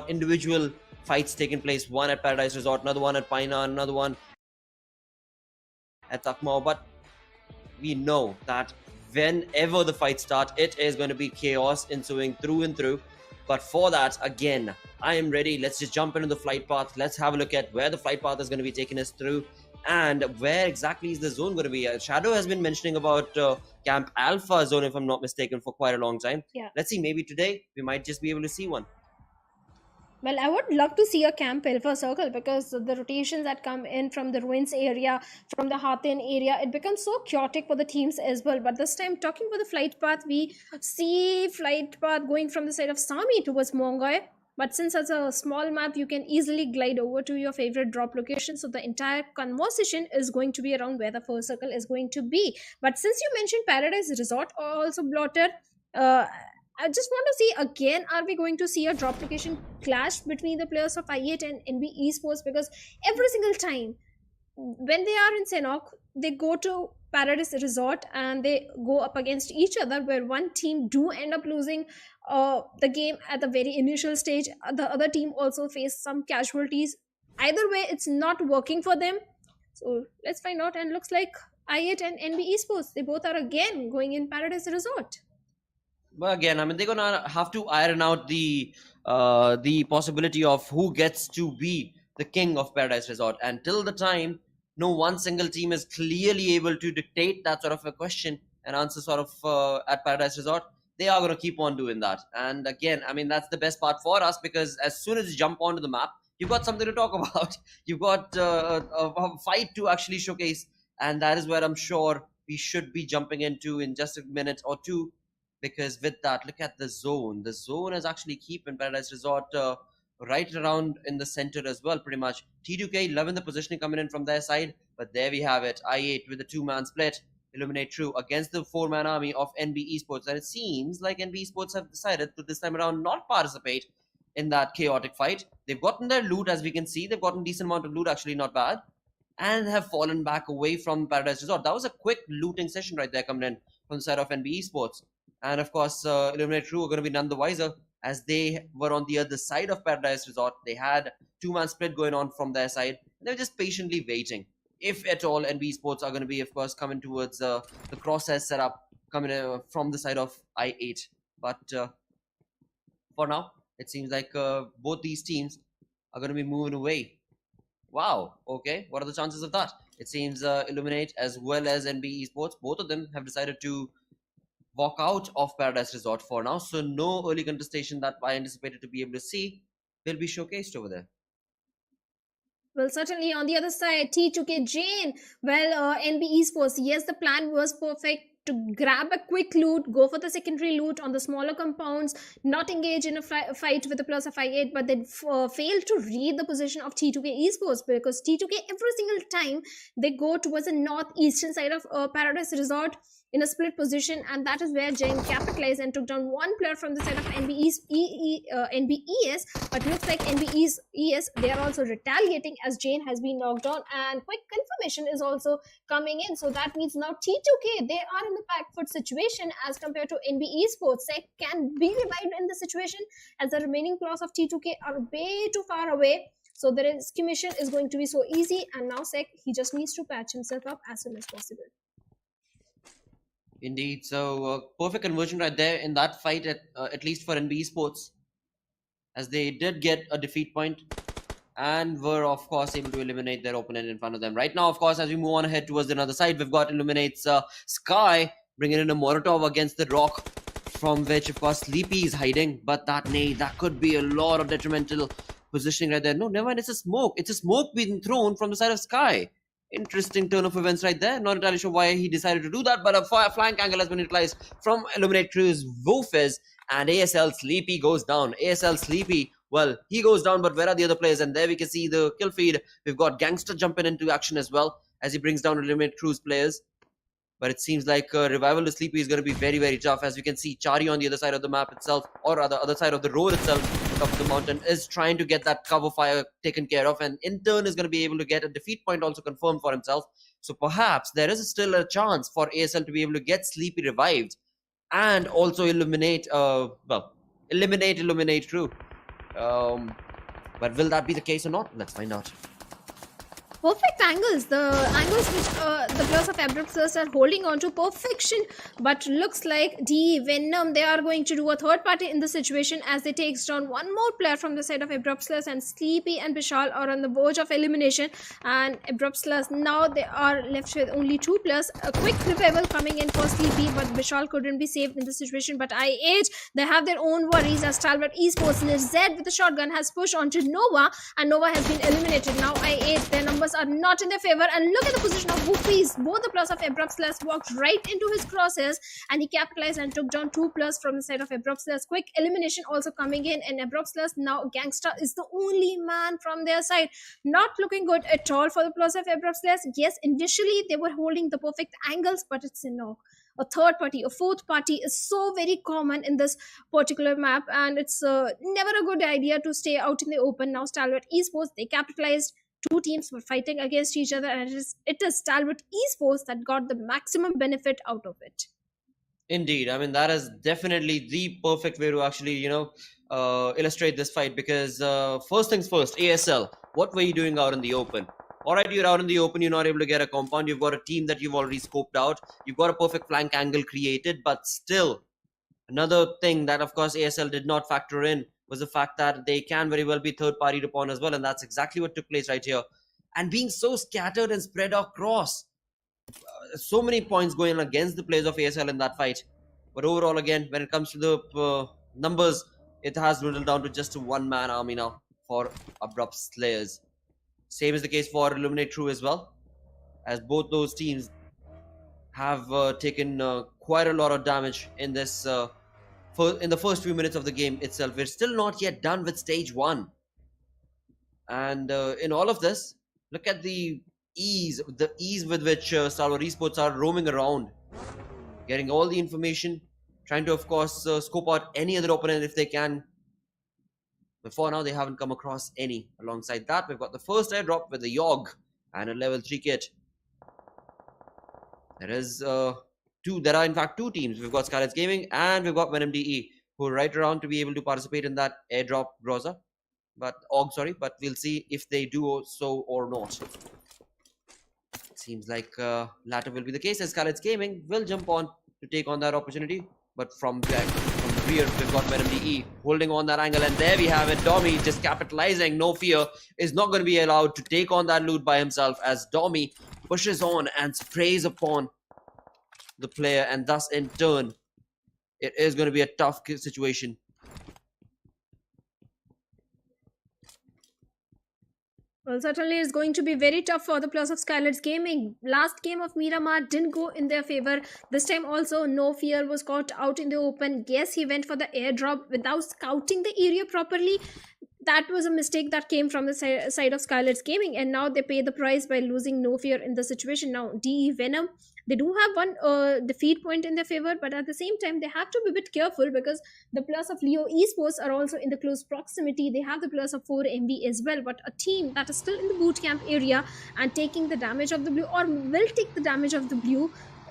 got individual fights taking place. One at Paradise Resort, another one at Paina, another one at Takmao. But we know that whenever the fights start, it is going to be chaos ensuing through and through. But for that, again, I am ready. Let's just jump into the flight path. Let's have a look at where the flight path is going to be taking us through and where exactly is the zone going to be. Shadow has been mentioning about Camp Alpha zone, if I'm not mistaken, for quite a long time. Yeah. Let's see, maybe today we might just be able to see one. Well, I would love to see a Camp Alpha circle, because the rotations that come in from the ruins area, from the Hatin area, it becomes so chaotic for the teams as well. But this time, talking about the flight path, we see flight path going from the side of Sami towards Mongoy. But since it's a small map, you can easily glide over to your favorite drop location. So the entire conversation is going to be around where the first circle is going to be. But since you mentioned Paradise Resort, also Blotter, I just want to see again, are we going to see a drop location clash between the players of I8 and NB Esports? Because every single time when they are in Sanhok, they go to Paradise Resort and they go up against each other, where one team do end up losing the game at the very initial stage. The other team also face some casualties. Either way, it's not working for them. So let's find out. And looks like I8 and NB Esports, they both are again going in Paradise Resort. But again, I mean, they're gonna have to iron out the possibility of who gets to be the king of Paradise Resort. And till the time no one single team is clearly able to dictate that sort of a question and answer sort of at Paradise Resort, they are gonna keep on doing that. And again, I mean, that's the best part for us, because as soon as you jump onto the map, you've got something to talk about. You've got a fight to actually showcase, and that is where I'm sure we should be jumping into in just a minute or two. Because with that, look at the zone. The zone is actually keeping Paradise Resort right around in the center as well, pretty much. T2K loving the positioning coming in from their side, but there we have it. I8 with a two-man split. Illuminate True against the four-man army of NB Esports. And it seems like NB Esports have decided to this time around not participate in that chaotic fight. They've gotten their loot, as we can see. They've gotten a decent amount of loot, actually not bad. And have fallen back away from Paradise Resort. That was a quick looting session right there coming in from the side of NB Esports. And of course, Illuminate True are going to be none the wiser, as they were on the other side of Paradise Resort. They had two-man split going on from their side. They're just patiently waiting. If at all, NB Sports are going to be, of course, coming towards the crosshair setup coming from the side of I8. But for now, it seems like both these teams are going to be moving away. Wow, okay. What are the chances of that? It seems Illuminate as well as NB Esports, both of them have decided to walk out of Paradise Resort for now. So no early contestation that I anticipated to be able to see will be showcased over there. Well, certainly on the other side, T2K Jane, well, NB Esports, yes, the plan was perfect to grab a quick loot, go for the secondary loot on the smaller compounds, not engage in a fight with the plus of I8, but then failed to read the position of T2K Esports, because T2K every single time they go towards the northeastern side of Paradise Resort in a split position, and that is where Jane capitalized and took down one player from the side of NBES. But looks like NBES, they are also retaliating, as Jane has been knocked down, and quick confirmation is also coming in. So that means now T2K, they are in the back foot situation as compared to NB Esports. Sek can be revived in the situation, as the remaining players of T2K are way too far away. So the rescue mission is going to be so easy, and now Sek, he just needs to patch himself up as soon as possible. Indeed, so perfect conversion right there in that fight, at least for NB Esports, as they did get a defeat point and were, of course, able to eliminate their opponent in front of them. Right now, of course, as we move on ahead towards another side, we've got Illuminate's Sky bringing in a Molotov against the rock, from which, of course, Sleepy is hiding. But that could be a lot of detrimental positioning right there. No, never mind, it's a smoke. It's a smoke being thrown from the side of Sky. Interesting turn of events right there. Not entirely sure why he decided to do that, but a flank angle has been utilized from Illuminate Crew's Wolfes, and ASL Sleepy goes down. ASL Sleepy, well, he goes down, but where are the other players? And there we can see the kill feed. We've got Gangster jumping into action as well, as he brings down Illuminate Crew's players. But it seems like revival to Sleepy is going to be very, very tough. As we can see, Chari on the other side of the map itself, or rather other side of the road itself, top of the mountain, is trying to get that cover fire taken care of, and in turn is going to be able to get a defeat point also confirmed for himself. So perhaps there is still a chance for ASL to be able to get Sleepy revived and also eliminate Illuminate True. But will that be the case or not? Let's find out. Perfect angles. The angles which the players of Abrupt Slayers are holding on to perfection. But looks like Venom, they are going to do a third party in the situation as they take down one more player from the side of Abrupt Slayers, and Sleepy and Bishal are on the verge of elimination. And Abrupt Slayers, now they are left with only 2 players. A quick revival coming in for Sleepy, but Bishal couldn't be saved in the situation. But IH, they have their own worries as Stalwart Esports Z with the shotgun has pushed onto Nova, and Nova has been eliminated. Now IH, their numbers are not in their favor, and look at the position of Whoopies. Both the players of Abrupt Slayers walked right into his crosses, and he capitalized and took down 2 players from the side of Abrupt Slayers. Quick elimination also coming in, and Abrupt Slayers, now Gangsta is the only man from their side. Not looking good at all for the players of Abrupt Slayers. Yes, initially they were holding the perfect angles, but it's a third party, a fourth party is so very common in this particular map, and it's never a good idea to stay out in the open. Now Stalwart Esports, they capitalized. 2 teams were fighting against each other, and it is Stalwart Esports that got the maximum benefit out of it. Indeed, I mean that is definitely the perfect way to actually illustrate this fight, because first things first, ASL, what were you doing out in the open? Alright, you're out in the open, you're not able to get a compound, you've got a team that you've already scoped out, you've got a perfect flank angle created, but still, another thing that of course ASL did not factor in was the fact that they can very well be third party upon as well, and that's exactly what took place right here. And being so scattered and spread across, so many points going against the players of ASL in that fight. But overall, again, when it comes to the numbers, it has dwindled down to just a one-man army now for Abrupt Slayers. Same is the case for Illuminate True as well, as both those teams have taken quite a lot of damage in this in the first few minutes of the game itself. We're still not yet done with stage 1, and in all of this, look at the ease with which Stalwart Esports are roaming around, getting all the information, trying to of course scope out any other opponent if they can. Before now, they haven't come across any. Alongside that, we've got the first airdrop with the Yogg and a level 3 kit. There are in fact 2 teams. We've got SKYLIGHTZ Gaming and we've got Venom DE, who are right around to be able to participate in that airdrop browser. But we'll see if they do so or not. It seems like latter will be the case, as SKYLIGHTZ Gaming will jump on to take on that opportunity. But from rear, we've got Venom DE holding on that angle, and there we have it. Domi just capitalizing. No Fear is not going to be allowed to take on that loot by himself, as Domi pushes on and sprays upon the player, and thus in turn it is going to be a tough situation. Well, certainly it's going to be very tough for the players of SKYLIGHTZ Gaming. Last game of Miramar didn't go in their favor. This time also, No Fear was caught out in the open. Yes, he went for the airdrop without scouting the area properly. That was a mistake that came from the side of SKYLIGHTZ Gaming, and now they pay the price by losing No Fear in the situation. Now, DE Venom, they do have one defeat point in their favor, but at the same time, they have to be a bit careful because the players of Leo Esports are also in the close proximity. They have the players of 4MV as well, but a team that is still in the boot camp area and taking the damage of the blue, or will take the damage of the blue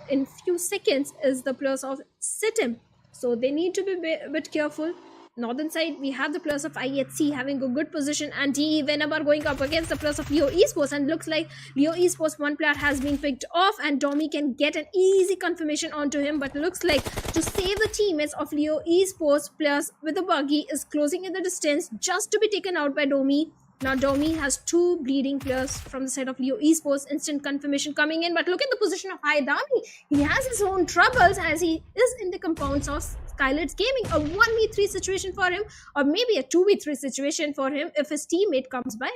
in few seconds, is the players of Sitim. So they need to be a bit careful. Northern side, we have the players of IHC having a good position, and DE Venom are going up against the players of Leo Esports, and looks like Leo Esports one player has been picked off, and Domi can get an easy confirmation onto him, but looks like to save the teammates of Leo Esports, players with the buggy is closing in the distance just to be taken out by Domi. Now Domi has 2 bleeding players from the side of Leo Esports. Instant confirmation coming in, but look at the position of Haidami. He has his own troubles as he is in the compounds of SKYLIGHTZ Gaming. A 1v3 situation for him, or maybe a 2v3 situation for him if his teammate comes by.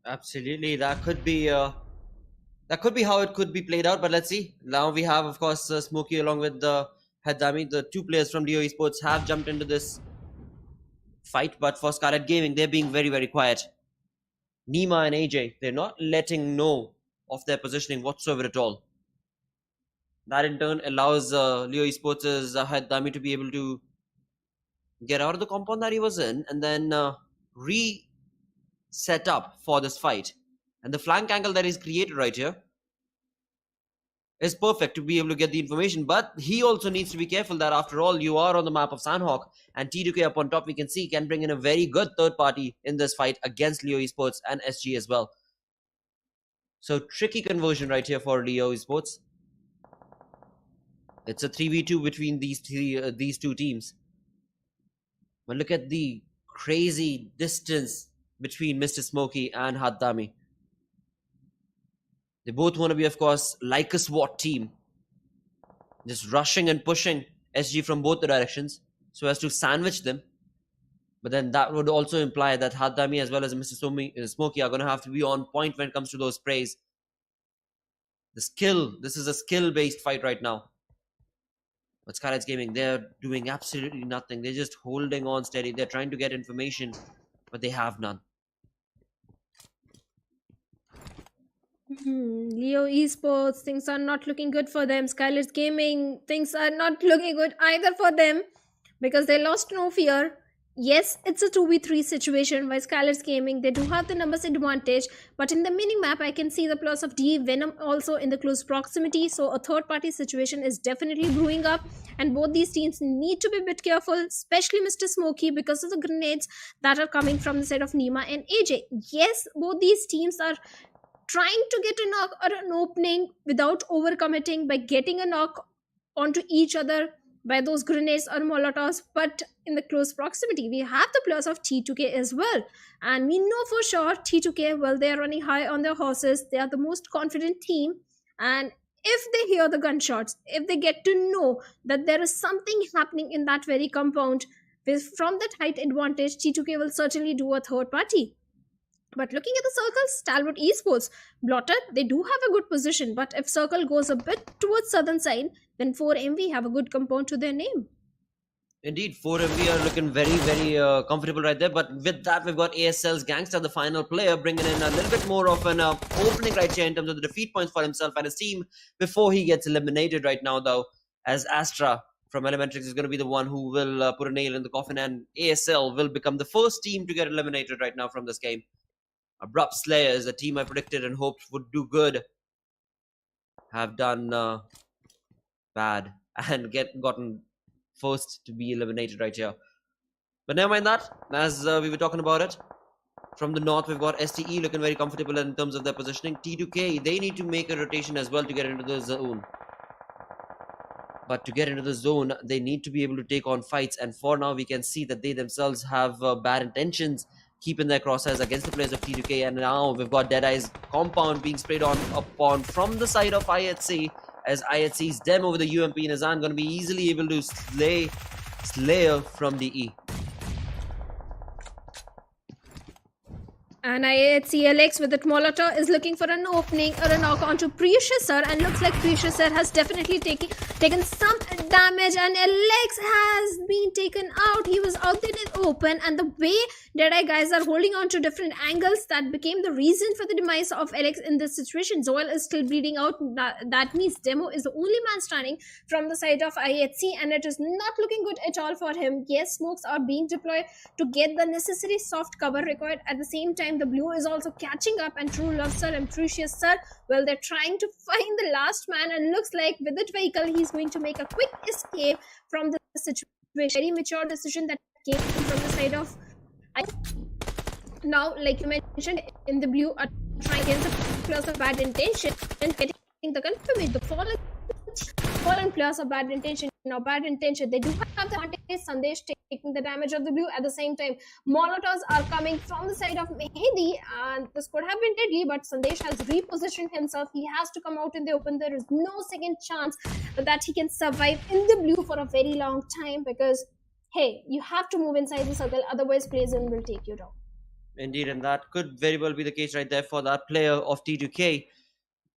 Absolutely, that could be how it could be played out. But let's see. Now we have, of course, Smokey along with Haidami. The 2 players from Leo Esports have jumped into this fight, but for SKYLIGHTZ Gaming, they're being very, very quiet. Nima and AJ, they're not letting know of their positioning whatsoever at all. That in turn allows Leo Esports' Haidami to be able to get out of the compound that he was in and then reset up for this fight. And the flank angle that is created right here, is perfect to be able to get the information, but he also needs to be careful that after all, you are on the map of Sanhok, and T2K up on top, we can see, can bring in a very good third party in this fight against Leo Esports and SG as well. So tricky conversion right here for Leo Esports. It's a 3v2 between these two teams. But look at the crazy distance between Mr. Smokey and Haddami. They both want to be, of course, like a SWAT team. Just rushing and pushing SG from both the directions so as to sandwich them. But then that would also imply that Haddami as well as Mr. Smokey are going to have to be on point when it comes to those sprays. The skill, this is a skill-based fight right now. But SKYLIGHTZ Gaming, they're doing absolutely nothing. They're just holding on steady. They're trying to get information, but they have none. Leo Esports, things are not looking good for them. SKYLIGHTZ Gaming, things are not looking good either for them because they lost no fear. Yes, it's a 2v3 situation by SKYLIGHTZ Gaming. They do have the numbers advantage, but in the mini-map, I can see the plus of D, Venom also in the close proximity. So a third-party situation is definitely brewing up, and both these teams need to be a bit careful, especially Mr. Smokey, because of the grenades that are coming from the side of Nima and AJ. Yes, both these teams are trying to get a knock or an opening without overcommitting by getting a knock onto each other by those grenades or molotovs, but in the close proximity we have the plus of T2K as well, and we know for sure T2K, well, they are running high on their horses. They are the most confident team, and if they hear the gunshots, if they get to know that there is something happening in that very compound, from that height advantage, T2K will certainly do a third party. But looking at the circles, Stalwart Esports, Blotter, they do have a good position. But if circle goes a bit towards southern side, then 4MV have a good compound to their name. Indeed, 4MV are looking very, very comfortable right there. But with that, we've got ASL's Gangster, the final player, bringing in a little bit more of an opening right here in terms of the defeat points for himself and his team before he gets eliminated right now, though, as Astra from Elementrix is going to be the one who will put a nail in the coffin, and ASL will become the first team to get eliminated right now from this game. Abrupt Slayers, a team I predicted and hoped would do good, have done bad and gotten first to be eliminated right here. But never mind that, as we were talking about it. From the north, we've got STE looking very comfortable in terms of their positioning. T2K, they need to make a rotation as well to get into the zone. But to get into the zone, they need to be able to take on fights. And for now, we can see that they themselves have bad intentions, keeping their crosshairs against the players of T2K. And now we've got Deadeye's compound being sprayed upon from the side of IHC, as IHC's Dem over the UMP in his hand going to be easily able to slay Slayer from DE. And IHC Alex with that Molotov is looking for an opening or a knock onto Precious Sir, and looks like Precious Sir has definitely taken some damage, and Alex has been taken out. He was out there in open, and the way Deadeye guys are holding on to different angles, that became the reason for the demise of Alex in this situation. Zoel is still bleeding out. That means Demo is the only man standing from the side of IHC, and it is not looking good at all for him. Yes, smokes are being deployed to get the necessary soft cover required. At the same time, the blue is also catching up, and True Love Sir and Precious Sir, well, they're trying to find the last man, and looks like with that vehicle he's going to make a quick escape from the situation. Very mature decision that came from the side of now, like you mentioned, in the blue are trying against the players of bad intention and getting the confirmation. The fallen players of bad intention. Now, bad intention, they do have the advantage. Sandesh taking the damage of the blue. At the same time, Molotovs are coming from the side of Mehdi, and this could have been deadly, but Sandesh has repositioned himself. He has to come out in the open. There is no second chance that he can survive in the blue for a very long time, because hey, you have to move inside the circle, otherwise Prison will take you down. Indeed, and that could very well be the case right there for that player of T2K.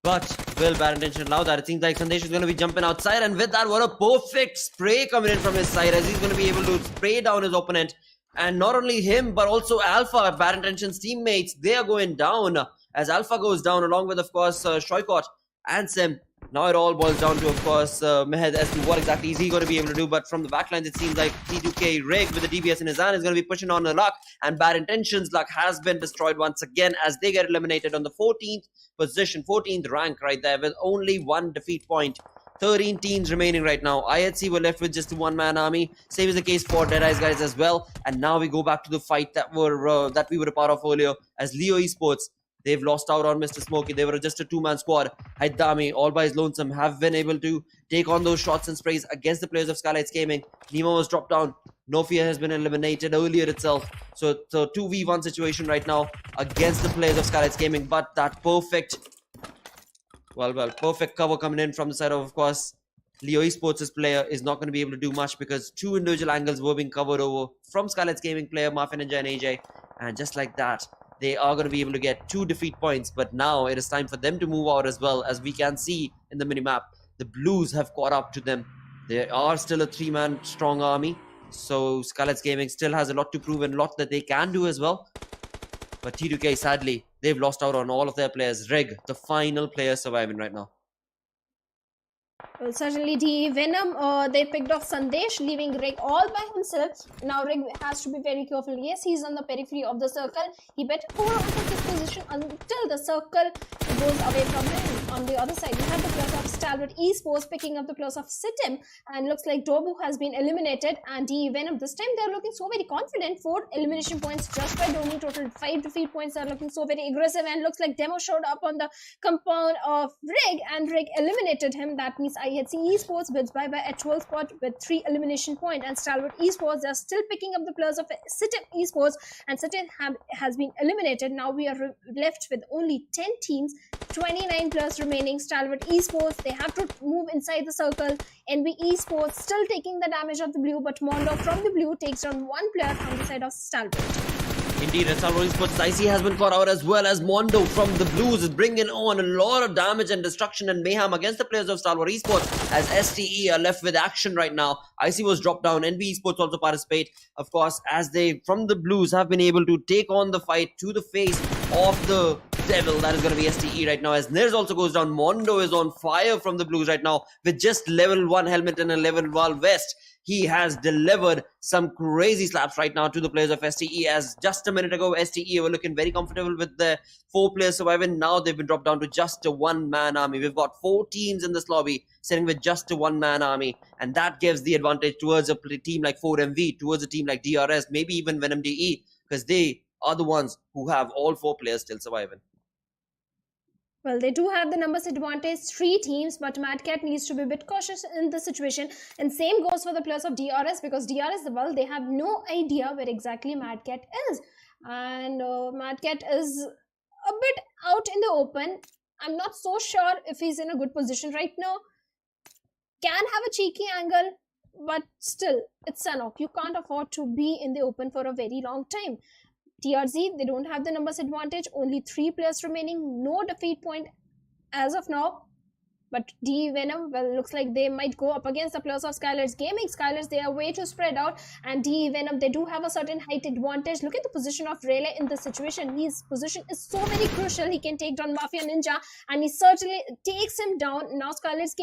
But will bad intention allow that? It seems like Sandesh is going to be jumping outside, and with that, what a perfect spray coming in from his side, as he's going to be able to spray down his opponent. And not only him, but also Alpha, bad intention's teammates, they are going down, as Alpha goes down along with, of course, Shoykot and Sim. Now it all boils down to, of course, Mehed as to what exactly is he going to be able to do. But from the backlines, it seems like T2K Rig with the DBS in his hand is going to be pushing on the luck. And Bad Intentions luck has been destroyed once again as they get eliminated on the 14th position, 14th rank right there with only 1 defeat point. 13 teams remaining right now. IHC were left with just a one-man army. Same is the case for DEADEYES guys as well. And now we go back to the fight that we were a part of earlier as Leo Esports. They've lost out on Mr. Smokey. They were just a two-man squad. Haidami, all by his lonesome, have been able to take on those shots and sprays against the players of SKYLIGHTZ Gaming. Nemo was dropped down. Nofia has been eliminated earlier itself. So 2v1 situation right now against the players of SKYLIGHTZ Gaming. But that perfect cover coming in from the side of course, Leo Esports' player is not going to be able to do much because 2 individual angles were being covered over from SKYLIGHTZ Gaming player, Mafia Ninja and AJ. And just like that, they are going to be able to get 2 defeat points. But now it is time for them to move out as well. As we can see in the minimap, the Blues have caught up to them. They are still a 3-man strong army. So SKYLIGHTZ Gaming still has a lot to prove and a lot that they can do as well. But T2K, sadly, they've lost out on all of their players. Rig, the final player surviving right now. Well, certainly the Venom, they picked off Sandesh, leaving Rig all by himself. Now Rig has to be very careful. Yes, he's on the periphery of the circle. He better hold on to his position until the circle goes away from him. On the other side, we have the players of Stalwart Esports picking up the players of Sitim. And looks like Dobu has been eliminated. And the Venom, this time they're looking so very confident. 4 elimination points just by Domi. Total 5 defeat points. Are looking so very aggressive. And looks like Demo showed up on the compound of Rig. And Rig eliminated him. That means IHC Esports bids bye-bye at 12th spot with 3 elimination points, and Stalwart Esports, they're still picking up the players of Sitim Esports, and Sitim has been eliminated. Now we are left with only 10 teams, 29 players remaining. Stalwart Esports, they have to move inside the circle. NB Esports still taking the damage of the blue, but Mondo from the blue takes down 1 player from the side of Stalwart. Indeed, Stalwart Esports IC has been caught out as well as Mondo from the Blues is bringing on a lot of damage and destruction and mayhem against the players of Stalwart Esports as STE are left with action right now. IC was dropped down. NB Esports also participate, of course, as they from the Blues have been able to take on the fight to the face of the devil. That is going to be STE right now as Nirs also goes down. Mondo is on fire from the Blues right now with just level 1 helmet and a level 1 vest. He has delivered some crazy slaps right now to the players of STE as just a minute ago STE were looking very comfortable with the 4 players surviving. Now they've been dropped down to just a 1-man army. We've got 4 teams in this lobby sitting with just a 1-man army, and that gives the advantage towards a team like 4MV, towards a team like DRS, maybe even Venom DE, because they are the ones who have all 4 players still surviving. Well, they do have the numbers advantage, 3 teams, but Mad Cat needs to be a bit cautious in this situation. And same goes for the players of DRS, because DRS, well, they have no idea where exactly Mad Cat is. And Mad Cat is a bit out in the open. I'm not so sure if he's in a good position right now. Can have a cheeky angle, but still, it's Sanhok. You can't afford to be in the open for a very long time. TRZ, they don't have the numbers advantage. Only 3 players remaining. No defeat point as of now. But Venom, well, looks like they might go up against the players of SKYLIGHTZ Gaming. SKYLIGHTZ, they are way too spread out. And Venom, they do have a certain height advantage. Look at the position of Rayleigh in this situation. His position is so very crucial. He can take down Mafia Ninja. And he certainly takes him down. Now SKYLIGHTZ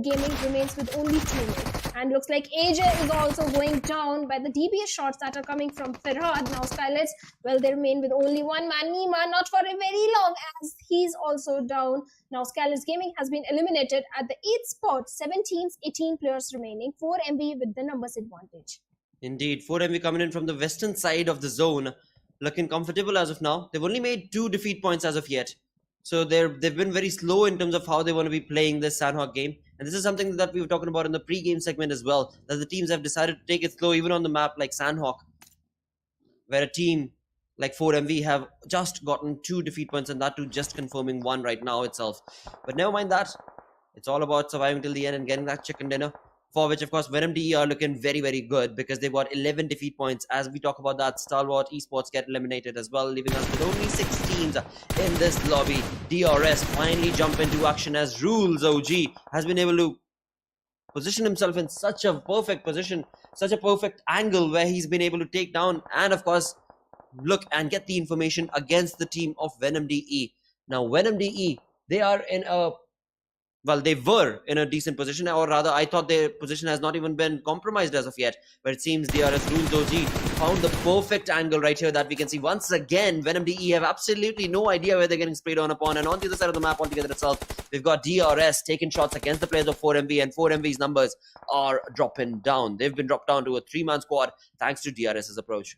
Gaming remains with only 2 men. And looks like AJ is also going down by the DBS shots that are coming from Farhad. Now SKYLIGHTZ, well, they remain with only 1 man. Nima, not for a very long, as he's also down. Now SKYLIGHTZ Gaming has been eliminated at the 8th spot. 7 teams, 18 players remaining. 4MV with the numbers advantage. Indeed, 4MV coming in from the western side of the zone, looking comfortable as of now. They've only made 2 defeat points as of yet. So they've been very slow in terms of how they want to be playing this Sanhok game. And this is something that we were talking about in the pre-game segment as well, that the teams have decided to take it slow even on the map like Sanhok, where a team like 4MV have just gotten 2 defeat points, and that too just confirming 1 right now itself. But never mind that. It's all about surviving till the end and getting that chicken dinner, for which, of course, Venom DE are looking very, very good because they've got 11 defeat points. As we talk about that, Stalwart Esports get eliminated as well, leaving us with only 6 teams in this lobby. DRS finally jump into action as Rules OG has been able to position himself in such a perfect position, such a perfect angle where he's been able to take down and, of course, look and get the information against the team of Venom DE. Now, Venom DE, they are in a well, they were in a decent position, or rather, I thought their position has not even been compromised as of yet. But it seems DRS Rules OG found the perfect angle right here that we can see once again. Venom DE have absolutely no idea where they're getting sprayed on upon, and on the other side of the map altogether itself, we've got DRS taking shots against the players of 4MV, and 4MV's numbers are dropping down. They've been dropped down to a 3-man squad thanks to DRS's approach.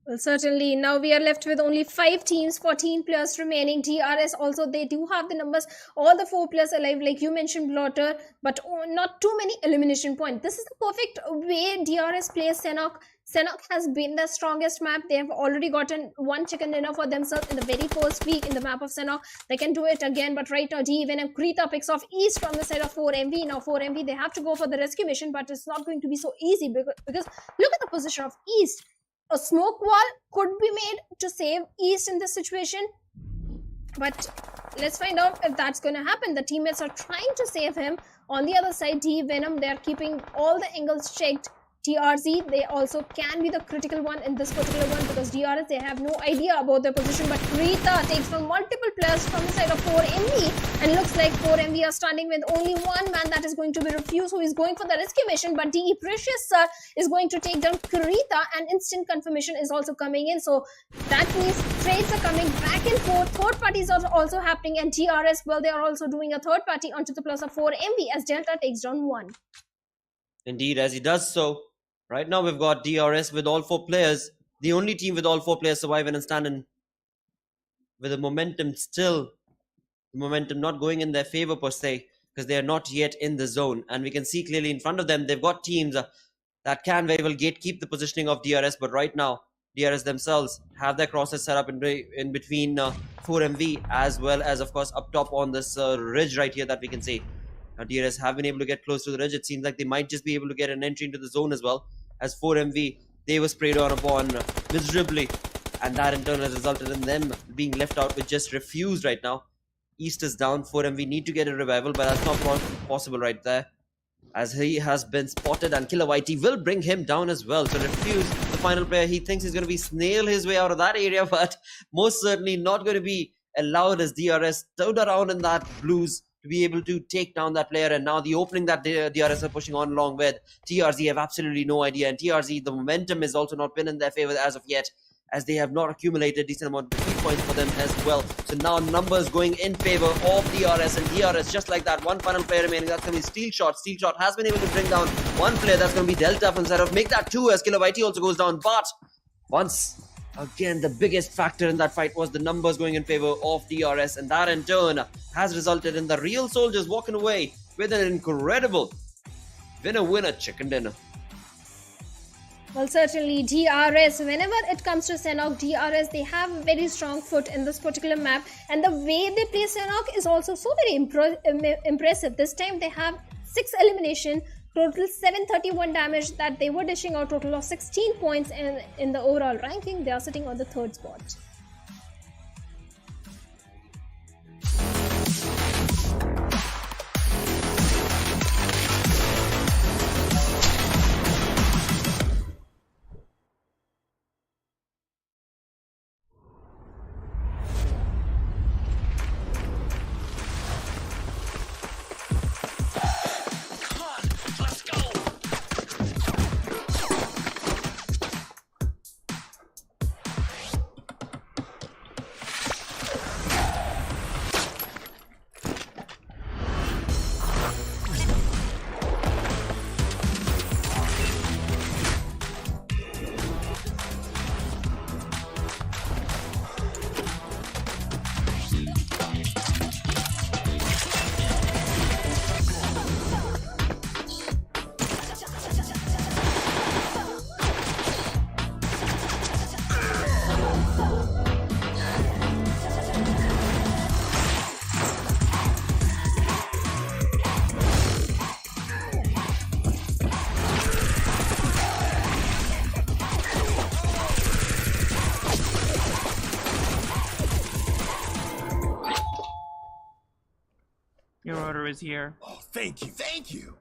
Well, certainly. Now we are left with only 5 teams, 14 players remaining. DRS also, they do have the numbers, all the 4 players alive, like you mentioned, Blotter, but not too many elimination points. This is the perfect way DRS plays Sanhok. Sanhok has been the strongest map. They have already gotten 1 chicken dinner for themselves in the very first week in the map of Sanhok. They can do it again, but right now, Venom Krita picks off East from the side of 4MV. Now 4MV, they have to go for the rescue mission, but it's not going to be so easy because look at the position of East. A smoke wall could be made to save East in this situation, but let's find out if that's going to happen. The teammates are trying to save him. On the other side, Venom, they're keeping all the angles checked. TRZ, they also can be the critical one in this particular one because DRS, they have no idea about their position, but Krita takes from multiple players from the side of 4MV, and looks like 4MV are standing with only 1 man that is going to be refused, who is going for the rescue mission, but DE Precious Sir is going to take down Krita, and instant confirmation is also coming in, so that means trades are coming back and forth. Third parties are also happening, and DRS, well, they are also doing a third party onto the plus of 4MV as Delta takes down 1. Indeed, as he does so, right now we've got DRS with all 4 players, the only team with all 4 players surviving and standing with the momentum still, the momentum not going in their favor per se, because they are not yet in the zone. And we can see clearly in front of them, they've got teams that can very well gatekeep the positioning of DRS, but right now, DRS themselves have their crosses set up in between 4MV as well as, of course, up top on this ridge right here that we can see. Now, DRS have been able to get close to the ridge. It seems like they might just be able to get an entry into the zone as well. As 4MV, they were sprayed on upon miserably, and that in turn has resulted in them being left out with just refused right now. East is down. 4MV need to get a revival, but that's not possible right there, as he has been spotted, and KillerYT will bring him down as well. So refuse, the final player, he thinks he's going to be snail his way out of that area, but most certainly not going to be allowed as DRS stood around in that blues to be able to take down that player. And now the opening that DRS are pushing on along with TRZ have absolutely no idea, and TRZ, the momentum has also not been in their favor as of yet, as they have not accumulated a decent amount of defeat points for them as well. So now numbers going in favor of DRS, and DRS just like that, 1 final player remaining, that's going to be Steelshot. Steelshot has been able to bring down 1 player, that's going to be Delta from Seraph, make that 2 as KillerYT also goes down. But once again, the biggest factor in that fight was the numbers going in favor of DRS, and that in turn has resulted in the real soldiers walking away with an incredible winner chicken dinner. Well, certainly DRS, whenever it comes to Sanhok, DRS, they have a very strong foot in this particular map, and the way they play Sanhok is also so very impressive. This time they have 6 elimination, total 731 damage that they were dishing out, total of 16 points, and in the overall ranking they are sitting on the 3rd spot. Your order is here. Oh, thank you, thank you.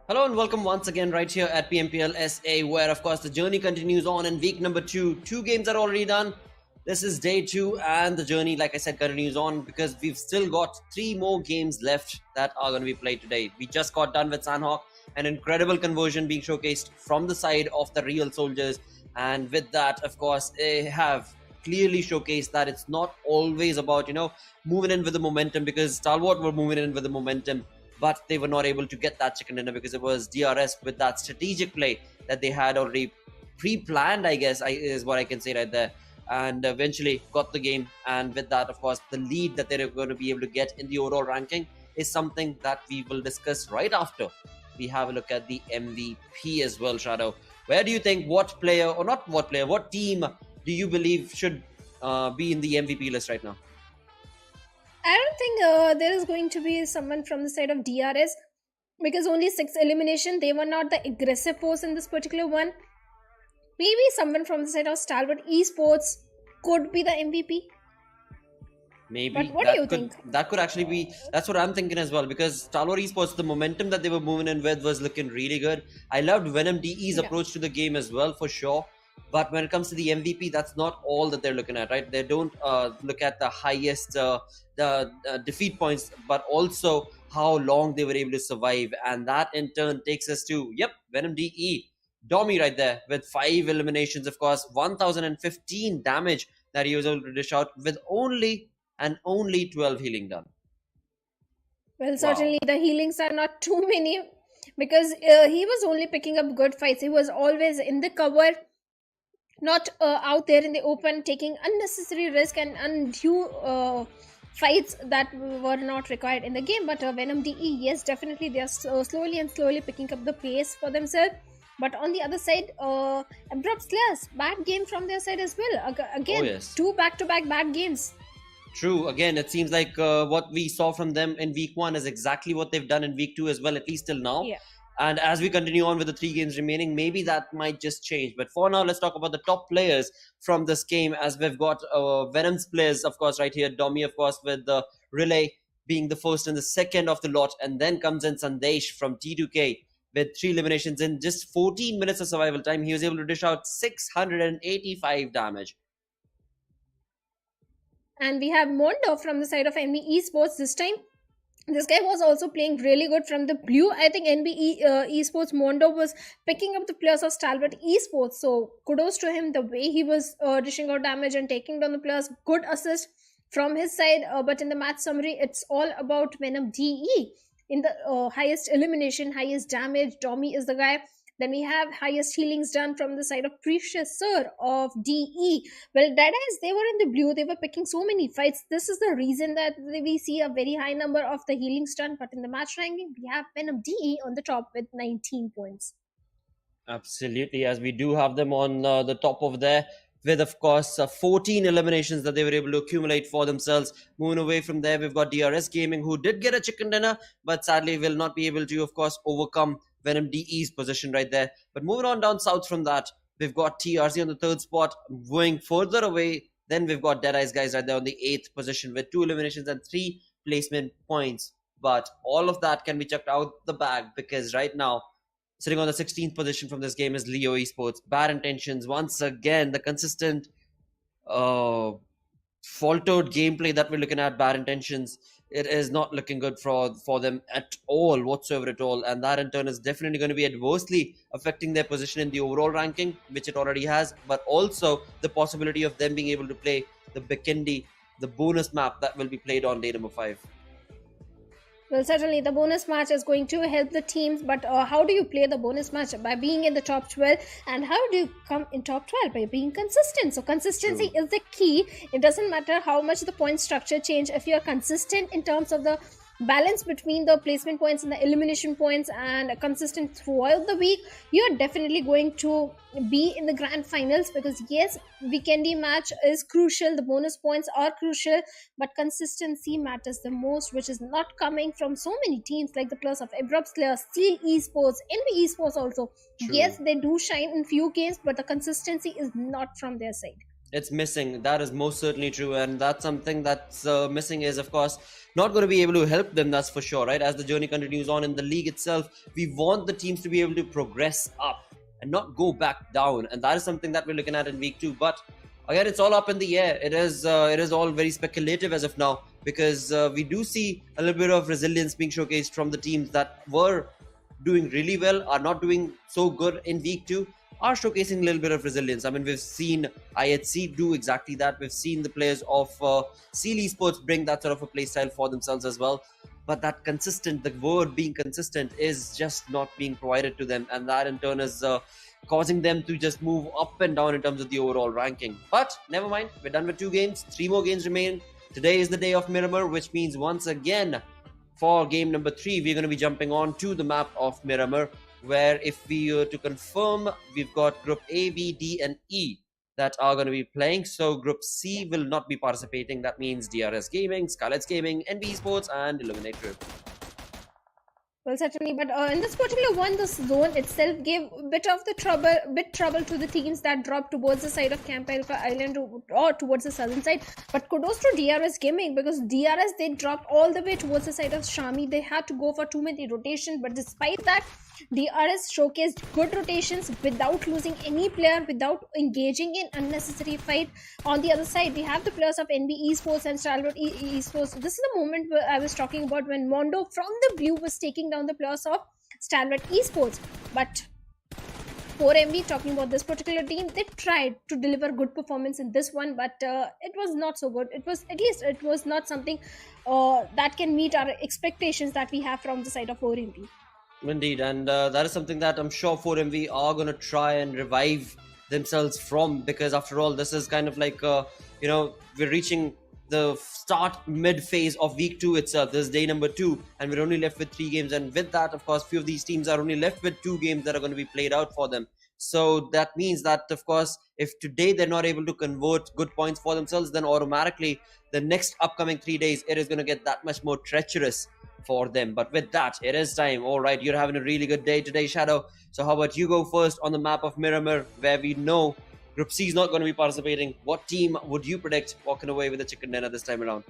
Hello and welcome once again right here at PMPL SA, where of course the journey continues on in week number 2. 2 games are already done. This is day 2 and the journey, like I said, continues on because we've still got 3 more games left that are going to be played today. We just got done with Sanhok, an incredible conversion being showcased from the side of the real soldiers, and with that, of course, they have clearly showcased that it's not always about, moving in with the momentum, because Stalwart were moving in with the momentum, but they were not able to get that chicken dinner because it was DRS with that strategic play that they had already pre-planned, I guess, is what I can say right there, and eventually got the game. And with that, of course, the lead that they're going to be able to get in the overall ranking is something that we will discuss right after we have a look at the MVP as well. Shadow, where do you think, what team do you believe should be in the MVP list right now? I don't think there is going to be someone from the side of DRS because only 6 elimination. They were not the aggressive force in this particular one. Maybe someone from the side of Stalwart Esports could be the MVP. Maybe. But what do you think? That could actually be. That's what I'm thinking as well, because Stalwart Esports, the momentum that they were moving in with was looking really good. I loved Venom DE's approach to the game as well, for sure. But when it comes to the MVP, that's not all that they're looking at, right? They don't look at the highest defeat points, but also how long they were able to survive. And that in turn takes us to, Venom DE. Domi right there with 5 eliminations, of course, 1015 damage that he was able to dish out with only 12 healing done. Well, certainly the healings are not too many because he was only picking up good fights. He was always in the cover, not out there in the open, taking unnecessary risk and undue fights that were not required in the game. But Venom DE, yes, definitely they are slowly picking up the pace for themselves. But on the other side, Abrupt Slayers, bad game from their side as well. Again, 2 back-to-back bad games. True. Again, it seems like what we saw from them in week 1 is exactly what they've done in week 2 as well, at least till now. Yeah. And as we continue on with the 3 games remaining, maybe that might just change. But for now, let's talk about the top players from this game, as we've got Venom's players, of course, right here. Domi, of course, with the relay being the first and the second of the lot. And then comes in Sandesh from T2K with 3 eliminations in just 14 minutes of survival time. He was able to dish out 685 damage. And we have Mondo from the side of NB Esports this time. This guy was also playing really good from the blue. I think NB Esports Mondo was picking up the players of Stalwart Esports. So kudos to him, the way he was dishing out damage and taking down the players. Good assist from his side. But in the match summary, it's all about Venom DE. In the highest elimination, highest damage, Domi is the guy. Then we have highest healings done from the side of Precious Sir of DE. Well, DEADEYES, they were in the blue. They were picking so many fights. This is the reason that we see a very high number of the healings done. But in the match ranking, we have Venom DE on the top with 19 points. Absolutely, as we do have them on the top of there, with, of course, 14 eliminations that they were able to accumulate for themselves. Moving away from there, we've got DRS Gaming, who did get a chicken dinner, but sadly will not be able to, of course, overcome Venom DE's position right there. But moving on down south from that, we've got TRZ on the 3rd spot. Going further away, then we've got DEADEYES guys right there on the 8th position with 2 eliminations and 3 placement points. But all of that can be chucked out the bag, because right now, sitting on the 16th position from this game is Leo Esports. Bad Intentions, once again, the consistent faltered gameplay that we're looking at. Bad Intentions, it is not looking good for them at all, whatsoever at all. And that in turn is definitely going to be adversely affecting their position in the overall ranking, which it already has, but also the possibility of them being able to play the Bikindi, the bonus map that will be played on day number 5. Well, certainly the bonus match is going to help the teams, but how do you play the bonus match? By being in the top 12. And how do you come in top 12? By being consistent. So consistency is the key. It doesn't matter how much the point structure change. If you're consistent in terms of the balance between the placement points and the elimination points, and consistent throughout the week, you're definitely going to be in the grand finals. Because yes, weekendy match is crucial, the bonus points are crucial, but consistency matters the most, which is not coming from so many teams like the plus of Abrupt Slayers, Steel Esports, NB Esports also. True. Yes, they do shine in few games, but the consistency is not from their side. It's missing. That is most certainly true, and that's something that's missing is, of course, not going to be able to help them. That's for sure, right? As the journey continues on in the league itself, we want the teams to be able to progress up and not go back down, and that is something that we're looking at in week 2. But again, it's all up in the air. It is all very speculative as of now, because we do see a little bit of resilience being showcased from the teams that were doing really well, are not doing so good in week 2, are showcasing a little bit of resilience. I mean, we've seen IHC do exactly that. We've seen the players of Seal Esports bring that sort of a play style for themselves as well. But that consistent, the word being consistent, is just not being provided to them, and that in turn is causing them to just move up and down in terms of the overall ranking. But never mind, we're done with 2 games. 3 more games remain. Today is the day of Miramar, which means once again, for game number 3, we're going to be jumping on to the map of Miramar, where if we were to confirm, we've got Group A, B, D, and E that are going to be playing. So Group C will not be participating. That means DRS Gaming, SKYLIGHTZ Gaming, NB Esports, and Illuminate Group. Well, certainly, but in this particular one, this zone itself gave a bit trouble to the teams that dropped towards the side of Camp Alpha Island or towards the southern side. But kudos to DRS Gaming, because DRS, they dropped all the way towards the side of Shami. They had to go for too many rotations, but despite that, DRS showcased good rotations without losing any player, without engaging in unnecessary fight. On the other side, we have the players of NB Esports and Stalwart Esports. This is the moment where I was talking about when Mondo from the blue was taking down the players of Stalwart Esports. But 4MV, talking about this particular team, they tried to deliver good performance in this one, but it was not so good. It was not something that can meet our expectations that we have from the side of 4MV. Indeed, and that is something that I'm sure 4MV are going to try and revive themselves from, because after all, this is kind of like, we're reaching the start mid phase of week 2 itself. This is day number 2, and we're only left with 3 games, and with that, of course, few of these teams are only left with 2 games that are going to be played out for them. So that means that, of course, if today they're not able to convert good points for themselves, then automatically the next upcoming 3 days, it is going to get that much more treacherous for them. But with that, it is time. All right, you're having a really good day today, Shadow. So how about you go first on the map of Miramar, where we know Group C is not going to be participating. What team would you predict walking away with the chicken dinner this time around?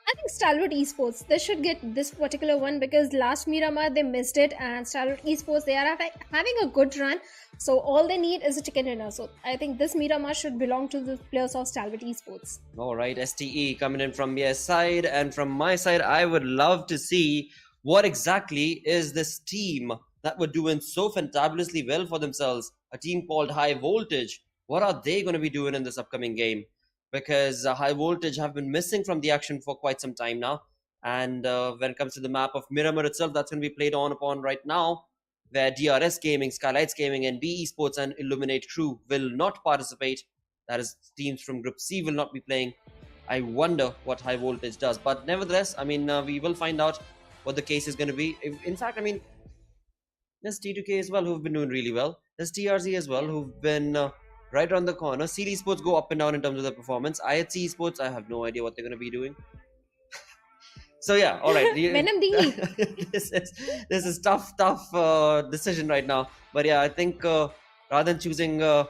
I think Stalwart Esports, they should get this particular one, because last Miramar they missed it, and Stalwart Esports, they are having a good run, so all they need is a chicken dinner. So I think this Miramar should belong to the players of Stalwart Esports. All right, STE coming in from your side, and from my side, I would love to see what exactly is this team that were doing so fantabulously well for themselves, a team called High Voltage. What are they going to be doing in this upcoming game? Because High Voltage have been missing from the action for quite some time now. And when it comes to the map of Miramar itself, that's going to be played upon right now, where DRS Gaming, SKYLIGHTZ Gaming, and B Esports and Illuminate Crew will not participate. That is, teams from Group C will not be playing. I wonder what High Voltage does. But nevertheless, I mean, we will find out what the case is going to be. In fact, I mean, there's T2K as well, who've been doing really well. There's TRZ as well, who've been right around the corner. Seal Esports go up and down in terms of their performance. IHC Esports, I have no idea what they're going to be doing. So yeah, all right. Venom D. this is tough decision right now. But yeah, I think rather than choosing a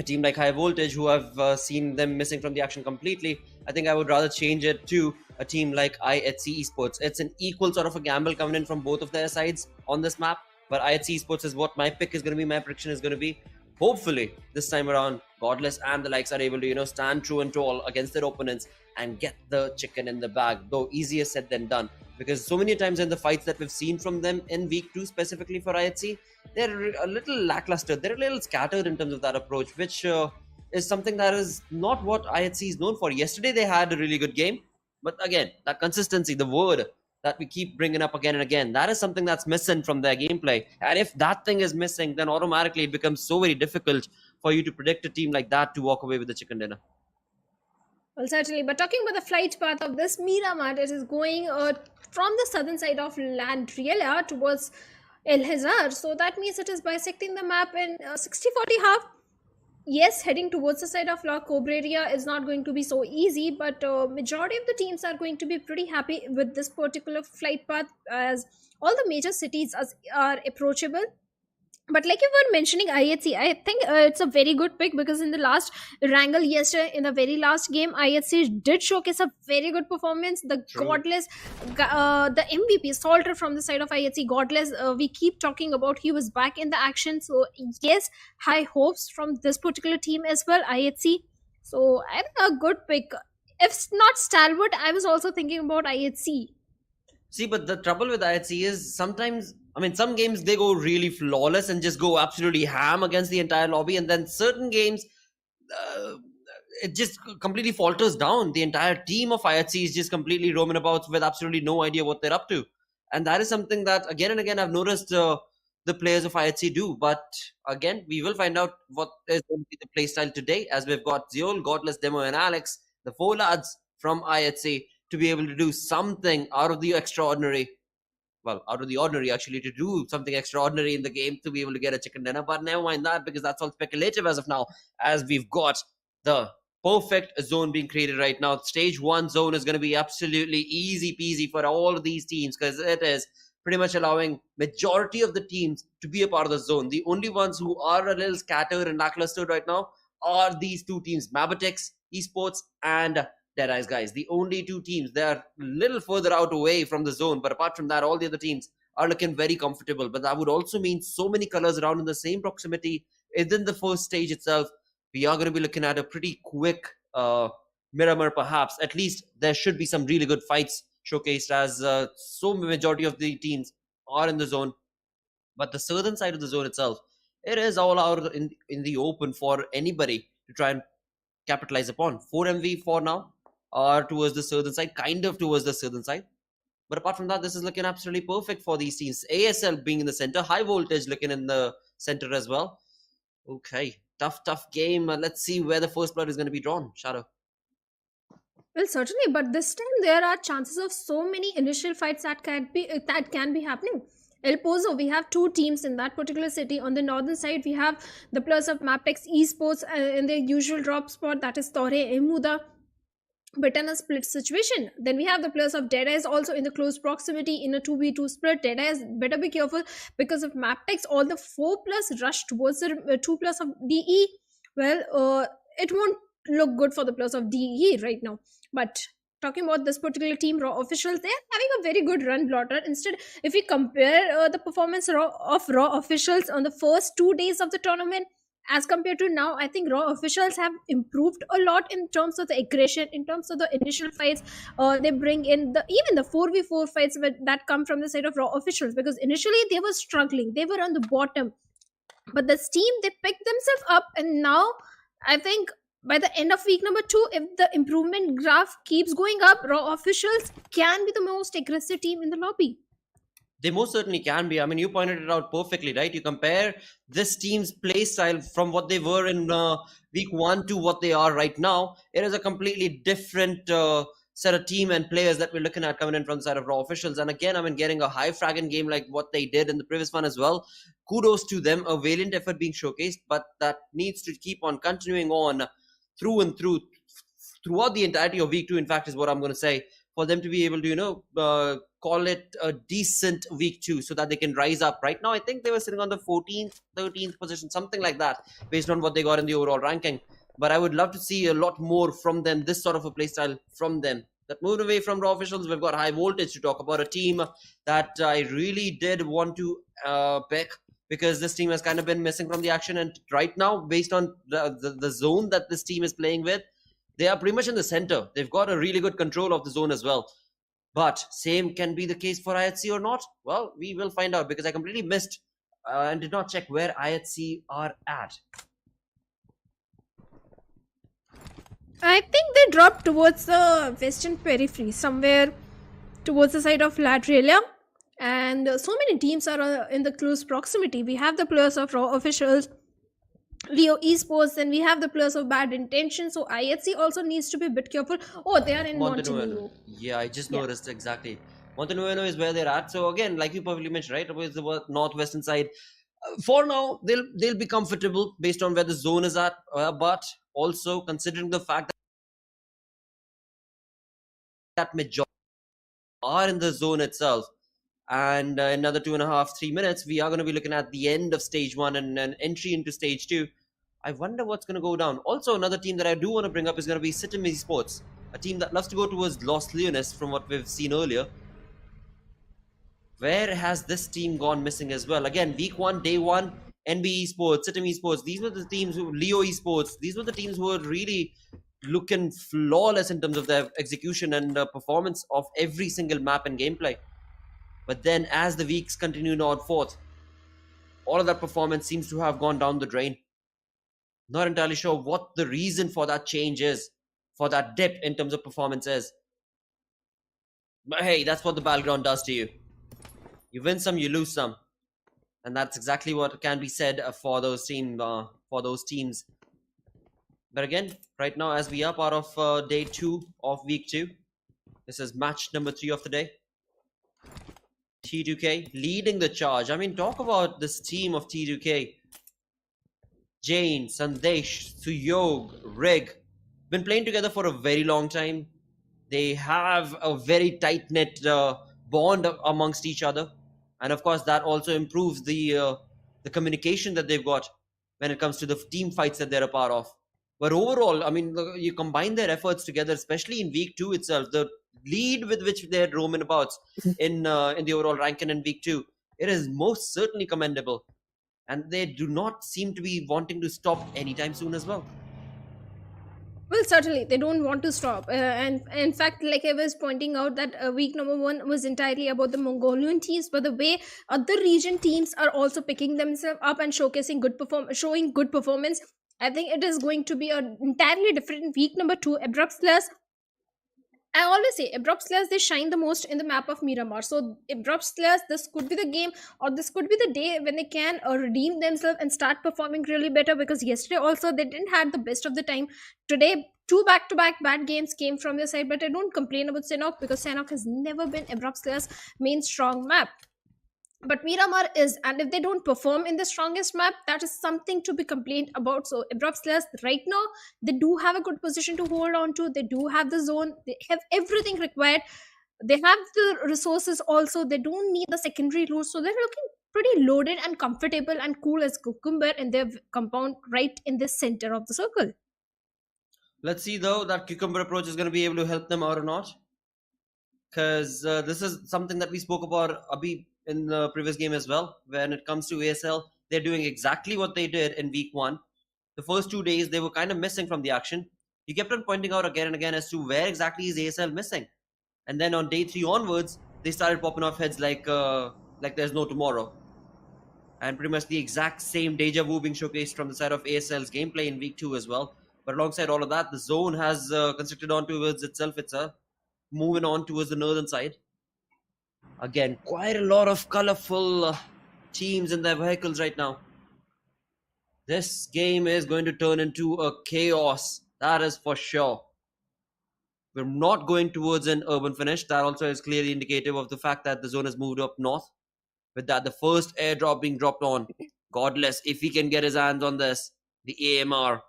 team like High Voltage, who I've seen them missing from the action completely, I think I would rather change it to a team like IHC Esports. It's an equal sort of a gamble coming in from both of their sides on this map. But IHC Esports is what my pick is going to be, my prediction is going to be. Hopefully, this time around, Godless and the likes are able to, stand true and tall against their opponents and get the chicken in the bag, though easier said than done. Because so many times in the fights that we've seen from them in week 2, specifically for IHC, they're a little lackluster. They're a little scattered in terms of that approach, which is something that is not what IHC is known for. Yesterday, they had a really good game. But again, that consistency, the word that we keep bringing up again and again, that is something that's missing from their gameplay. And if that thing is missing, then automatically it becomes so very difficult for you to predict a team like that to walk away with the chicken dinner. Well, certainly. But talking about the flight path of this Miramar, it is going from the southern side of Landriela towards El Hazar. So that means it is bisecting the map in 60-40 half. Yes, heading towards the side of La Cobreria is not going to be so easy, but majority of the teams are going to be pretty happy with this particular flight path, as all the major cities are approachable. But like you were mentioning IHC, I think it's a very good pick because in the last Erangel yesterday, in the very last game, IHC did showcase a very good performance. The True. Godless, the MVP, Salter from the side of IHC, Godless, we keep talking about he was back in the action. So yes, high hopes from this particular team as well, IHC. So I think a good pick. If not Stalwart, I was also thinking about IHC. See, but the trouble with IHC is sometimes, I mean, some games they go really flawless and just go absolutely ham against the entire lobby, and then certain games, uh, it just completely falters down. The entire team of IHC is just completely roaming about with absolutely no idea what they're up to, and that is something that again and again I've noticed the players of IHC do. But again, we will find out what is going to be the playstyle today, as we've got Zeol, Godless, Demo, and Alex, the four lads from IHC, to be able to do something out of the extraordinary. Well, out of the ordinary, actually, to do something extraordinary in the game to be able to get a chicken dinner. But never mind that, because that's all speculative as of now, as we've got the perfect zone being created right now. Stage 1 zone is going to be absolutely easy peasy for all of these teams, because it is pretty much allowing majority of the teams to be a part of the zone. The only ones who are a little scattered and lackluster right now are these two teams, Mabitex Esports and DEADEYES, guys. The only two teams, they are a little further out away from the zone, but apart from that, all the other teams are looking very comfortable. But that would also mean so many colors around in the same proximity within the first stage itself. We are going to be looking at a pretty quick Miramar, perhaps. At least there should be some really good fights showcased, as so majority of the teams are in the zone. But the southern side of the zone itself, it is all out in the open for anybody to try and capitalize upon. 4MV for now are towards the southern side, kind of towards the southern side. But apart from that, this is looking absolutely perfect for these teams. ASL being in the center, high voltage looking in the center as well. Okay, tough game. Let's see where the first blood is going to be drawn. Shadow. Well, certainly, but this time there are chances of so many initial fights that can be happening. El Pozo, we have two teams in that particular city. On the northern side, we have the players of Mapex Esports in their usual drop spot, that is Torre Emuda, but in a split situation. Then we have the players of DEADEYES also in the close proximity in a 2v2 split. DEADEYES better be careful because of Maptex, all the 4 plus rush towards the 2 plus of DE. Well, it won't look good for the players of DE right now. But talking about this particular team, Raw officials, they're having a very good run, blotter. Instead, if we compare the performance of Raw officials on the first 2 days of the tournament as compared to now, I think Raw officials have improved a lot in terms of the aggression, in terms of the initial fights. They bring in the even the 4v4 fights that come from the side of Raw officials, because initially they were struggling, they were on the bottom, but this team, they picked themselves up, and now I think by the end of week number 2, if the improvement graph keeps going up, Raw officials can be the most aggressive team in the lobby. They most certainly can be. I mean, you pointed it out perfectly, right? You compare this team's play style from what they were in week 1 to what they are right now. It is a completely different set of team and players that we're looking at coming in from the side of Raw officials. And again, I mean, getting a high fragging game like what they did in the previous one as well. Kudos to them, a valiant effort being showcased, but that needs to keep on continuing on through and throughout the entirety of week 2, in fact, is what I'm going to say, for them to be able to, call it a decent week 2 so that they can rise up. Right now, I think they were sitting on the 14th, 13th position, something like that, based on what they got in the overall ranking. But I would love to see a lot more from them, this sort of a playstyle from them. That moved away from Raw officials, we've got high voltage to talk about, a team that I really did want to pick, because this team has kind of been missing from the action. And right now, based on the zone that this team is playing with, they are pretty much in the center. They've got a really good control of the zone as well. But same can be the case for IHC or not? Well, we will find out, because I completely missed and did not check where IHC are at. I think they dropped towards the western periphery, somewhere towards the side of Latrelia. And so many teams are in the close proximity. We have the players of Raw officials, Leo Esports, and we have the players of Bad Intention. So IHC also needs to be a bit careful. Oh, they are in Montenegro. Yeah, I just Yeah. noticed exactly. Montenegro is where they're at. So again, like you perfectly mentioned, right, towards the northwestern side. For now, they'll be comfortable based on where the zone is at. But also considering the fact that majority are in the zone itself, And in another 2.5, 3 minutes, we are going to be looking at the end of stage 1 and an entry into stage 2. I wonder what's going to go down. Also, another team that I do want to bring up is going to be Sitim Esports, a team that loves to go towards Los Leones from what we've seen earlier. Where has this team gone missing as well? Again, week 1, day 1, NB Esports, Sitim Esports, these were the teams Leo Esports, these were the teams who were really looking flawless in terms of their execution and performance of every single map and gameplay. But then as the weeks continue on forth, all of that performance seems to have gone down the drain. Not entirely sure what the reason for that change is, for that dip in terms of performance is. But hey, that's what the battleground does to you. You win some, you lose some. And that's exactly what can be said for those teams. But again, right now, as we are part of day 2 of week 2, this is match number 3 of the day. T2K leading the charge. I mean, talk about this team of T2K. Jane, Sandesh, Suyog, Rig. Been playing together for a very long time. They have a very tight-knit bond amongst each other. And of course, that also improves the communication that they've got when it comes to the team fights that they're a part of. But overall, I mean, you combine their efforts together, especially in week 2 itself, the lead with which they're roaming about in the overall ranking in week 2, it is most certainly commendable. And they do not seem to be wanting to stop anytime soon as well. Well, certainly they don't want to stop, and in fact, like I was pointing out, that week number 1 was entirely about the Mongolian teams, but the way other region teams are also picking themselves up and showing good performance, I think it is going to be an entirely different week number 2. Abrupt Slayers, I always say Abrupt Slayers, they shine the most in the map of Miramar. So Abrupt Slayers, this could be the game, or this could be the day when they can redeem themselves and start performing really better, because yesterday also they didn't have the best of the time. Today, 2 back-to-back bad games came from their side, but I don't complain about Sanhok, because Sanhok has never been Abrupt Slayers' main strong map. But Miramar is, and if they don't perform in the strongest map, that is something to be complained about. So Abrupt Slayers right now, they do have a good position to hold on to. They do have the zone, they have everything required, they have the resources also, they don't need the secondary loot, so they're looking pretty loaded and comfortable and cool as cucumber in their compound right in the center of the circle. Let's see though that cucumber approach is going to be able to help them out or not, because this is something that we spoke about Abhi in the previous game as well. When it comes to ASL, they're doing exactly what they did in week 1. The first 2 days they were kind of missing from the action. You kept on pointing out again and again as to where exactly is ASL missing, and then on day 3 onwards they started popping off heads like there's no tomorrow. And pretty much the exact same deja vu being showcased from the side of ASL's gameplay in week 2 as well. But alongside all of that, the zone has constricted on towards itself. It's moving on towards the northern side. Again, quite a lot of colorful teams in their vehicles right now. This game is going to turn into a chaos, that is for sure. We're not going towards an urban finish. That also is clearly indicative of the fact that the zone has moved up north. With that, the first airdrop being dropped on. Godless, if he can get his hands on this, the AMR,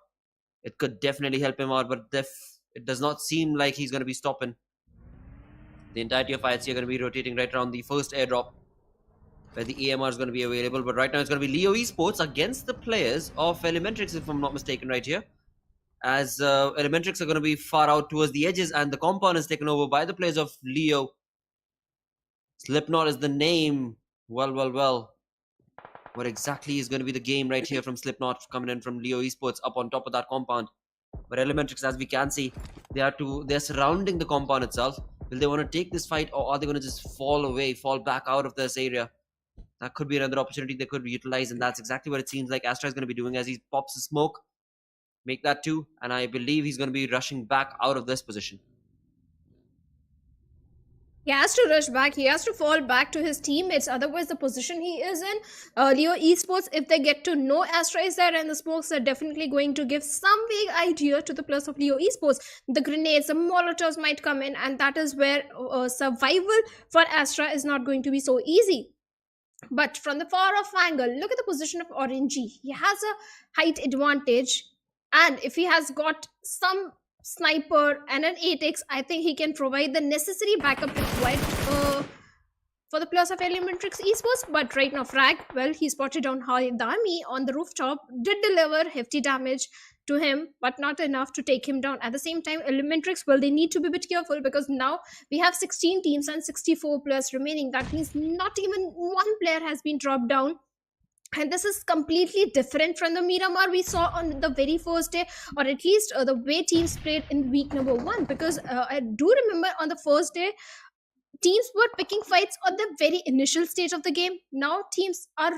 it could definitely help him out, but it does not seem like he's going to be stopping. The entirety of IHC are going to be rotating right around the first airdrop, where the AMR is going to be available. But right now it's going to be Leo Esports against the players of Elementrix, if I'm not mistaken, right here. As Elementrix are going to be far out towards the edges, and the compound is taken over by the players of Leo. Slipknot is the name. Well. What exactly is going to be the game right here from Slipknot coming in from Leo Esports up on top of that compound? But Elementrix, as we can see, they're surrounding the compound itself. Will they want to take this fight, or are they going to just fall back out of this area? That could be another opportunity they could utilize, and that's exactly what it seems like Astra is going to be doing as he pops the smoke. Make that 2, and I believe he's going to be rushing back out of this position. He has to rush back. He has to fall back to his teammates. Otherwise, the position he is in, Leo Esports, if they get to know Astra is there and the smokes, are definitely going to give some vague idea to the players of Leo Esports. The grenades, the molotovs might come in, and that is where survival for Astra is not going to be so easy. But from the far off angle, look at the position of Orangey. He has a height advantage, and if he has got some sniper and an 8x, I think he can provide the necessary backup required for the players of Elementrix Esports. But right now, Frag, well, he spotted down Dami on the rooftop, did deliver hefty damage to him, but not enough to take him down. At the same time, Elementrix, well, they need to be a bit careful because now we have 16 teams and 64 players remaining. That means not even one player has been dropped down. And this is completely different from the Miramar we saw on the very first day, or at least the way teams played in week number 1. Because I do remember on the first day, teams were picking fights on the very initial stage of the game. Now teams are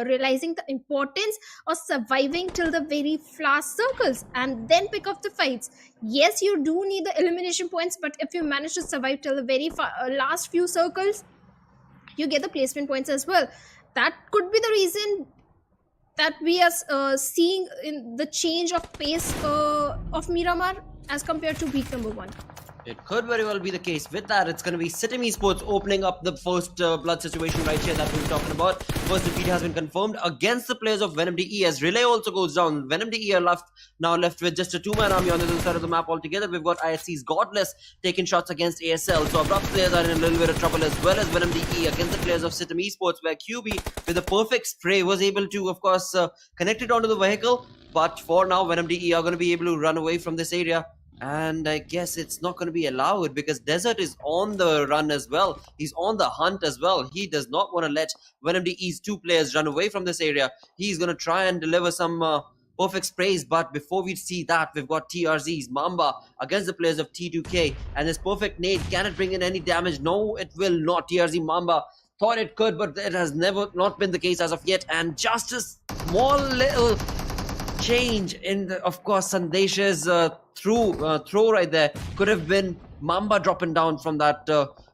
realizing the importance of surviving till the very last circles and then pick up the fights. Yes, you do need the elimination points, but if you manage to survive till the very last few circles, you get the placement points as well. That could be the reason that we are seeing in the change of pace of Miramar as compared to week number 1. It could very well be the case. With that, it's going to be Sitim Esports opening up the first blood situation right here that we were talking about. First defeat has been confirmed against the players of Venom DE as Relay also goes down. Venom DE are now left with just a 2-man army on the other side of the map altogether. We've got ISC's Godless taking shots against ASL. So Abrupt Slayers are in a little bit of trouble as well as Venom DE against the players of Sitim Esports, where QB with a perfect spray was able to, of course, connect it onto the vehicle. But for now, Venom DE are going to be able to run away from this area. And I guess it's not going to be allowed because Desert is on the run as well. He's on the hunt as well. He does not want to let Venom DE's 2 players run away from this area. He's going to try and deliver some perfect sprays. But before we see that, we've got TRZ's Mamba against the players of T2K. And this perfect nade, can it bring in any damage? No, it will not. TRZ Mamba thought it could, but it has not been the case as of yet. And just a small little change in the, of course, Sandesh's throw right there could have been Mamba dropping down from that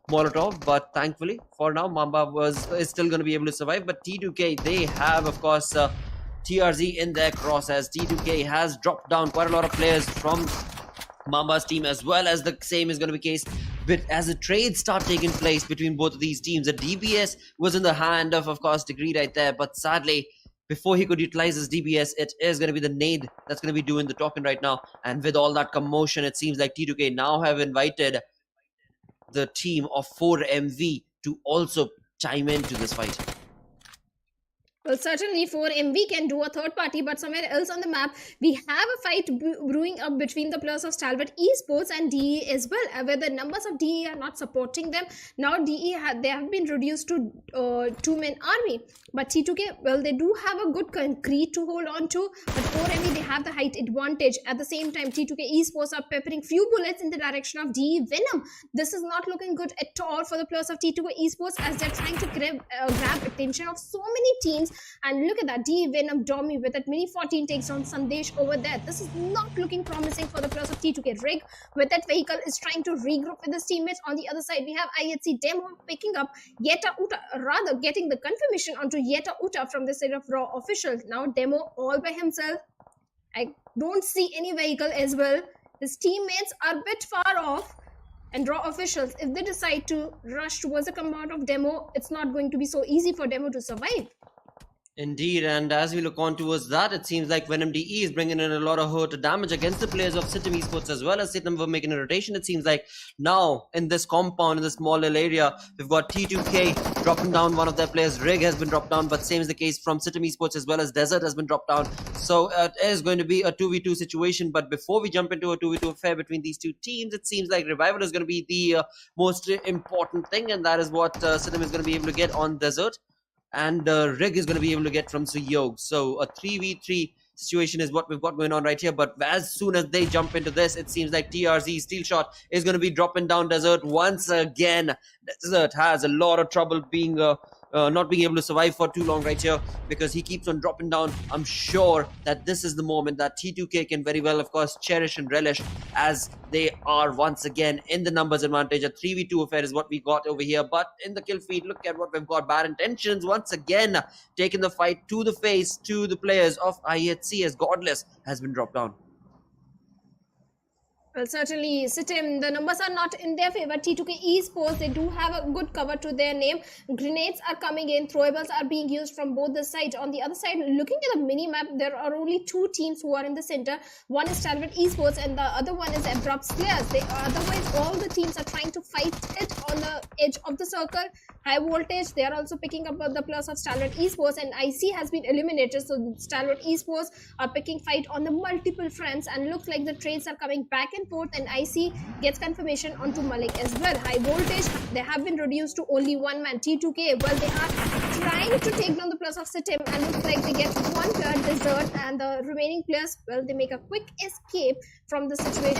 Molotov, but thankfully for now Mamba is still going to be able to survive. But T2K, they have, of course, TRZ in their cross, as T2K has dropped down quite a lot of players from Mamba's team, as well as the same is going to be the case. But as the trades start taking place between both of these teams, the DBS was in the hand of course, Degree right there, but sadly, before he could utilize his DBS, it is going to be the nade that's going to be doing the talking right now. And with all that commotion, it seems like T2K now have invited the team of 4MV to also chime into this fight. Well, certainly 4MV can do a third party, but somewhere else on the map, we have a fight brewing up between the players of Stalwart Esports and DE as well, where the numbers of DE are not supporting them. Now DE they have been reduced to 2-man army, but T2K, well, they do have a good concrete to hold on to, but 4MV, they have the height advantage. At the same time, T2K Esports are peppering few bullets in the direction of DE Venom. This is not looking good at all for the players of T2K Esports, as they're trying to grab attention of so many teams. And look at that, DE Venom Domi with that mini 14 takes on Sandesh over there. This is not looking promising for the players of T2K. Rig with that vehicle is trying to regroup with his teammates. On the other side, we have IHC Demo picking up Yeta Uta, rather getting the confirmation onto Yeta Uta from the side of Raw officials. Now Demo all by himself. I don't see any vehicle as well. His teammates are a bit far off. And Raw officials, if they decide to rush towards the command of Demo, it's not going to be so easy for Demo to survive. Indeed, and as we look on towards that, it seems like Venom DE is bringing in a lot of hurt damage against the players of Sitim Esports, as well as Sitim were making a rotation. It seems like now in this compound, in this small little area, we've got T2K dropping down one of their players. Rig has been dropped down, but same is the case from Sitim Esports, as well as Desert has been dropped down. So it is going to be a 2v2 situation. But before we jump into a 2v2 affair between these two teams, it seems like Revival is going to be the most important thing, and that is what Sitim is going to be able to get on Desert. And Rig is going to be able to get from Suyog. So a 3v3 situation is what we've got going on right here. But as soon as they jump into this, it seems like TRZ Steel Shot is going to be dropping down Desert once again. Desert has a lot of trouble being not being able to survive for too long right here, because he keeps on dropping down. I'm sure that this is the moment that T2K can very well, of course, cherish and relish, as they are once again in the numbers advantage. A 3v2 affair is what we got over here. But in the kill feed, look at what we've got. Bad Intentions once again taking the fight to the face to the players of IHC, as Godless has been dropped down. Well, certainly, Sitim, the numbers are not in their favor. T2K Esports, they do have a good cover to their name. Grenades are coming in, throwables are being used from both the sides. On the other side, looking at the mini-map, there are only two teams who are in the center. One is Stalwart Esports and the other one is Abrupt Slayers. Otherwise, all the teams are trying to fight it on the edge of the circle. High voltage, they are also picking up the plus of Stalwart Esports, and IC has been eliminated. So Stalwart Esports are picking fight on the multiple fronts, and looks like the trades are coming back and forth, and IC gets confirmation onto Malik as well. High voltage, they have been reduced to only one man. T2K, well, they are trying to take down the plus of Sitim, and looks like they get one player desert, and the remaining players, well, they make a quick escape from the situation.